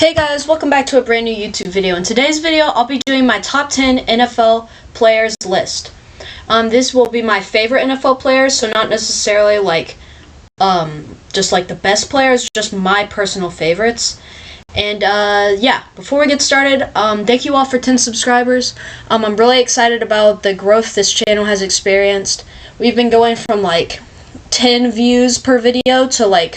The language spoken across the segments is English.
Hey guys, welcome back to a brand new YouTube video. In today's video, I'll be doing my top 10 NFL players list. This will be my favorite NFL players, so not necessarily just like the best players, just my personal favorites. And yeah, before we get started, thank you all for 10 subscribers. I'm really excited about the growth this channel has experienced. We've been going from like 10 views per video to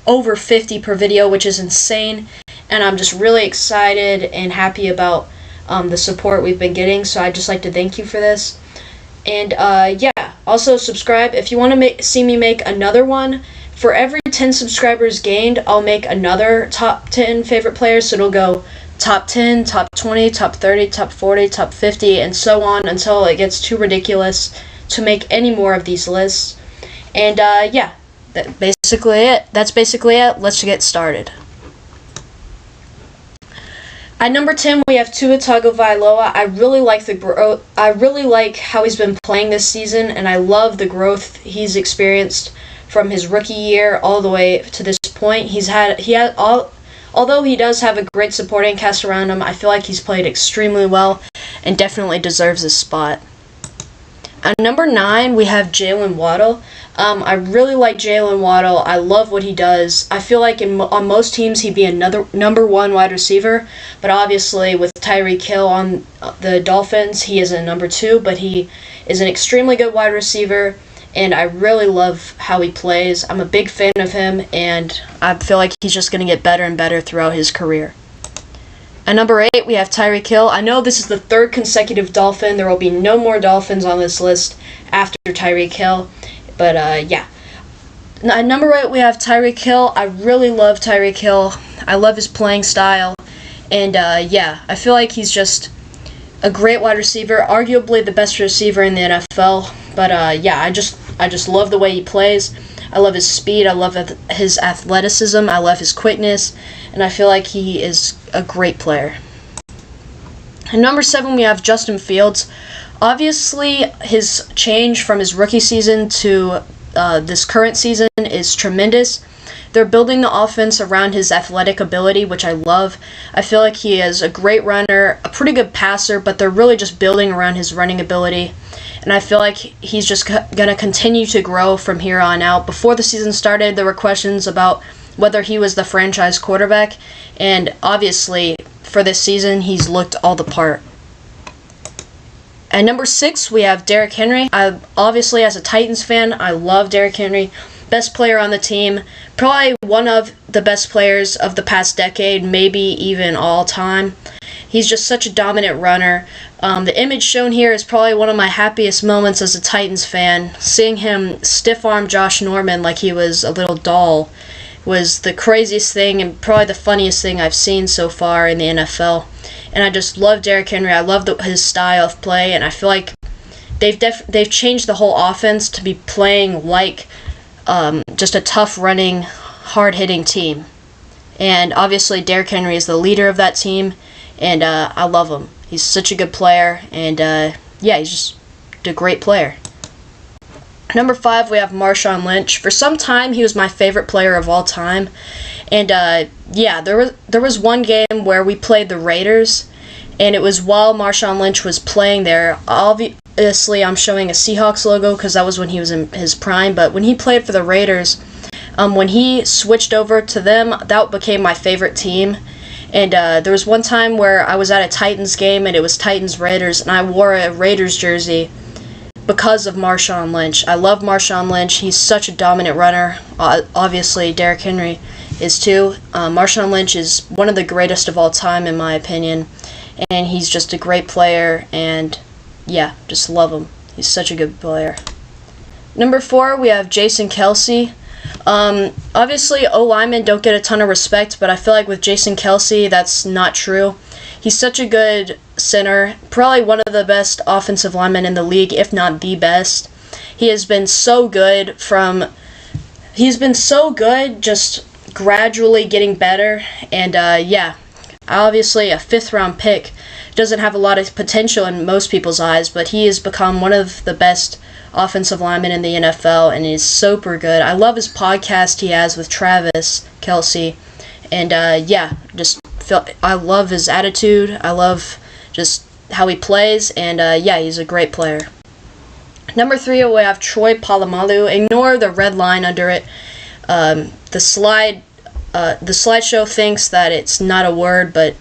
over 50 per video, which is insane. And I'm just really excited and happy about the support we've been getting, so I'd just like to thank you for this. And yeah, also subscribe if you want to see me make another one. For every 10 subscribers gained, I'll make another top 10 favorite players, so it'll go top 10, top 20, top 30, top 40, top 50, and so on until it gets too ridiculous to make any more of these lists. And yeah, that's basically it. Let's get started. At number 10, we have Tua Tagovailoa. I really like the growth. I really like how he's been playing this season, and I love the growth he's experienced from his rookie year all the way to this point. Although he does have a great supporting cast around him, I feel like he's played extremely well and definitely deserves his spot. At number 9, we have Jaylen Waddle. I really like Jaylen Waddle. I love what he does. I feel like on most teams he'd be another number 1 wide receiver, but obviously with Tyreek Hill on the Dolphins, he is a number 2, but he is an extremely good wide receiver, and I really love how he plays. I'm a big fan of him, and I feel like he's just going to get better and better throughout his career. At number 8, we have Tyreek Hill. I know this is the 3rd consecutive Dolphin. There will be no more Dolphins on this list after Tyreek Hill. But, yeah. At number 8, we have Tyreek Hill. I really love Tyreek Hill. I love his playing style. And, yeah, I feel like he's just a great wide receiver, arguably the best receiver in the NFL. But, yeah, I just love the way he plays. I love his speed. I love his athleticism. I love his quickness. And I feel like he is a great player. At number 7, we have Justin Fields. Obviously, his change from his rookie season to this current season is tremendous. They're building the offense around his athletic ability, which I love. I feel like he is a great runner, a pretty good passer, but they're really just building around his running ability. And I feel like he's just going to continue to grow from here on out. Before the season started, there were questions about whether he was the franchise quarterback, and obviously for this season he's looked all the part. At number 6, we have Derrick Henry. Obviously, as a Titans fan, I love Derrick Henry. Best player on the team, probably one of the best players of the past decade, maybe even all time. He's just such a dominant runner. The image shown here is probably one of my happiest moments as a Titans fan. Seeing him stiff-arm Josh Norman like he was a little doll was the craziest thing and probably the funniest thing I've seen so far in the NFL. And I just love Derrick Henry. I love his style of play, and I feel like they've changed the whole offense to be playing like just a tough running, hard-hitting team. And obviously Derrick Henry is the leader of that team, and I love him. He's such a good player, and yeah, he's just a great player. Number 5, we have Marshawn Lynch. For some time, he was my favorite player of all time. And, yeah, there was one game where we played the Raiders, and it was while Marshawn Lynch was playing there. Obviously, I'm showing a Seahawks logo because that was when he was in his prime. But when he played for the Raiders, when he switched over to them, that became my favorite team. And there was one time where I was at a Titans game, and it was Titans-Raiders, and I wore a Raiders jersey because of Marshawn Lynch. I love Marshawn Lynch. He's such a dominant runner. Obviously, Derrick Henry is too. Marshawn Lynch is one of the greatest of all time, in my opinion. And he's just a great player. And, yeah, just love him. He's such a good player. Number 4, we have Jason Kelce. Obviously, O-linemen don't get a ton of respect, but I feel like with Jason Kelce, that's not true. He's such a good center, probably one of the best offensive linemen in the league, if not the best. He has been so good just gradually getting better, and yeah, obviously a 5th-round pick doesn't have a lot of potential in most people's eyes, but he has become one of the best offensive linemen in the NFL, and he's super good. I love his podcast he has with Travis Kelce, and yeah, just I love his attitude. I love just how he plays, and yeah, he's a great player. Number 3, we have Troy Polamalu. Ignore the red line under it. The slideshow thinks that it's not a word, but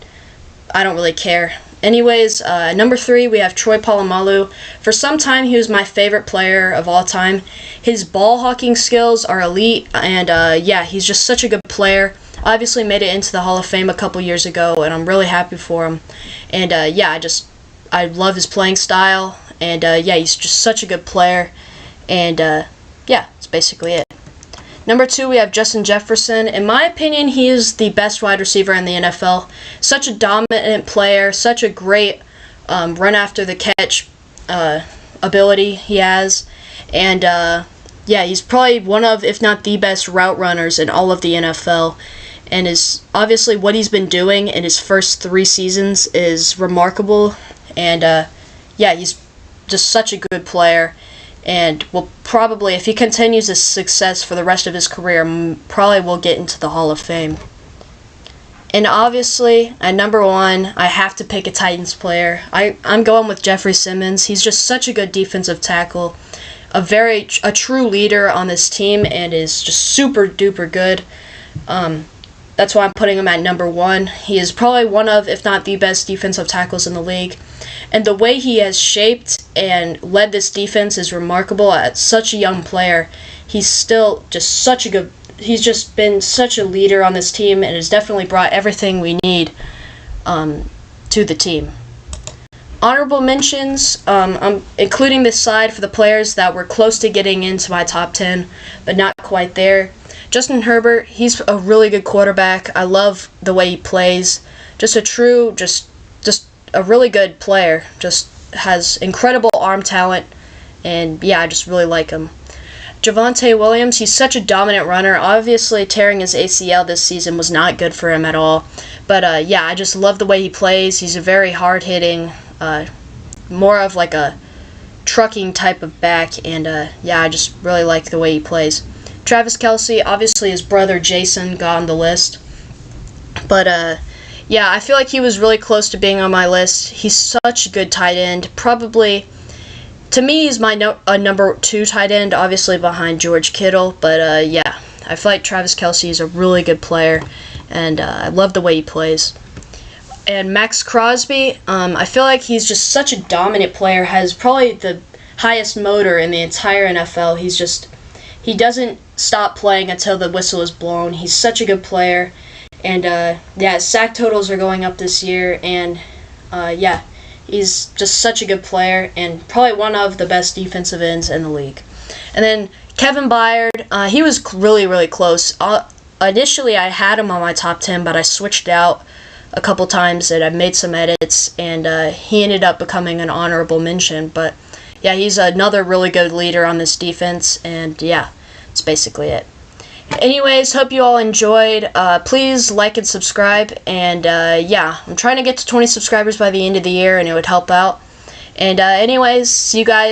I don't really care. Anyways, number 3, we have Troy Polamalu. For some time, he was my favorite player of all time. His ball hawking skills are elite, and yeah, he's just such a good player. Obviously made it into the Hall of Fame a couple years ago, and I'm really happy for him. And yeah, I love his playing style, and yeah, he's just such a good player. And yeah, that's basically it. Number 2, we have Justin Jefferson. In my opinion, he is the best wide receiver in the NFL. Such a dominant player, such a great run after the catch ability he has. And yeah, he's probably one of, if not the best route runners in all of the NFL. And is obviously what he's been doing in his first 3 seasons is remarkable. And yeah, he's just such a good player. And will probably, if he continues his success for the rest of his career, probably will get into the Hall of Fame. And obviously, at number 1, I have to pick a Titans player. I'm going with Jeffrey Simmons. He's just such a good defensive tackle, a true leader on this team, and is just super duper good. That's why I'm putting him at number 1. He is probably one of, if not the best defensive tackles in the league. And the way he has shaped and led this defense is remarkable. At such a young player, he's still just such a good. He's just been such a leader on this team, and has definitely brought everything we need to the team. Honorable mentions, I'm including this side for the players that were close to getting into my top 10, but not quite there. Justin Herbert, he's a really good quarterback. I love the way he plays. Just a really good player. Just has incredible arm talent, and yeah, I just really like him. Javonte Williams, he's such a dominant runner. Obviously, tearing his ACL this season was not good for him at all. But yeah, I just love the way he plays. He's a very hard-hitting, more of like a trucking type of back, and yeah, I just really like the way he plays. Travis Kelce, obviously his brother Jason got on the list. But yeah, I feel like he was really close to being on my list. He's such a good tight end. Probably, to me, he's my number 2 tight end, obviously behind George Kittle. But yeah, I feel like Travis Kelce is a really good player, and I love the way he plays. And Max Crosby, I feel like he's just such a dominant player, has probably the highest motor in the entire NFL. He doesn't stop playing until the whistle is blown. He's such a good player. And yeah, his sack totals are going up this year, and yeah, he's just such a good player, and probably one of the best defensive ends in the league. And then Kevin Byard, he was really, really close. Initially, I had him on my top 10, but I switched out a couple times, and I made some edits, and he ended up becoming an honorable mention. But yeah, he's another really good leader on this defense, and yeah, that's basically it. Anyways, hope you all enjoyed. Please like and subscribe, and yeah, I'm trying to get to 20 subscribers by the end of the year, and it would help out. And anyways, see you guys